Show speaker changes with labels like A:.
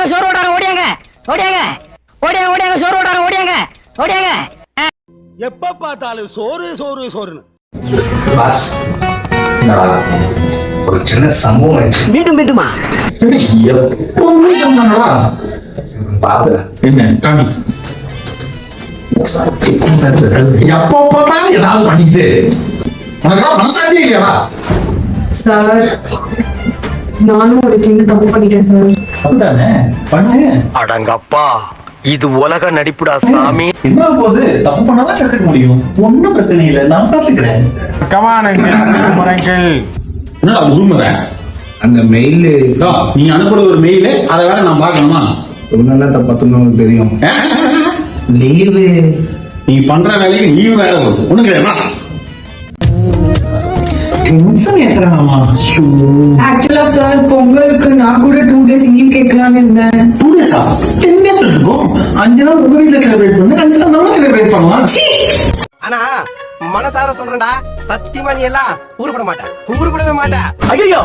A: ஓடியாங்க சோறு ஓடாங்க ஓடியாங்க ஓடியாங்க ஓடியாங்க ஓடியாங்க சோறு ஓடாங்க ஓடியாங்க ஓடியாங்க.
B: எப்ப பார்த்தாலும் சோறு சோறு சோறுன்னு.
C: ஒரு சின்ன சம்பவம் ஆயிடுச்சு.
D: மீண்டும் மீண்டுமா
C: என்ன காமி எப்போ பார்த்தாலும் ஏதாவது பண்ணிட்டு உனக்கு மனசாட்சியே இல்லையாடா?
E: சார் நானும் ஒரு சின்ன தப்பு பண்ணிட்டேன் சார்.
C: அப்படித்தானே பண்ணு.
D: அடங்கப்பா இது உலக நடிப்புடா சாமி.
C: என்ன போது தப்பு பண்ணாதான் கத்துக்க முடியும். ஒன்னும் பிரச்சனை இல்லை, நான் பார்த்துக்கிறேன்.
B: என்னடா உருமுறை?
C: அந்த மெயில்
B: நீ அனுப்புறது ஒரு மெயில், அதை வேற நான் பார்க்கணுமா?
C: ஒன்னெல்லாம் தப்பு தெரியும். லீவு
B: நீ பண்ற வேலைக்கு லீவு வேற வரும். ஒண்ணு கிடையாது.
E: ஆக்சுவலா சார் பொங்கலுக்கு நான் கூட 2 days லீவ் கேட்கலான்னு இருந்தேன்.
C: 2 days 10 days இருக்கும். 5 நாள் உங்க வீட்டுல செலிப்ரேட் பண்ணு, 5 நாள் நம்ம செலிப்ரேட் பண்ணலாம்.
D: ஆனா மனசார சொல்றேன்டா, சத்தியமா நீ எல்லாம் ஊருப்பட மாட்டேன், ஊருப்படவே மாட்டேன். ஐயோ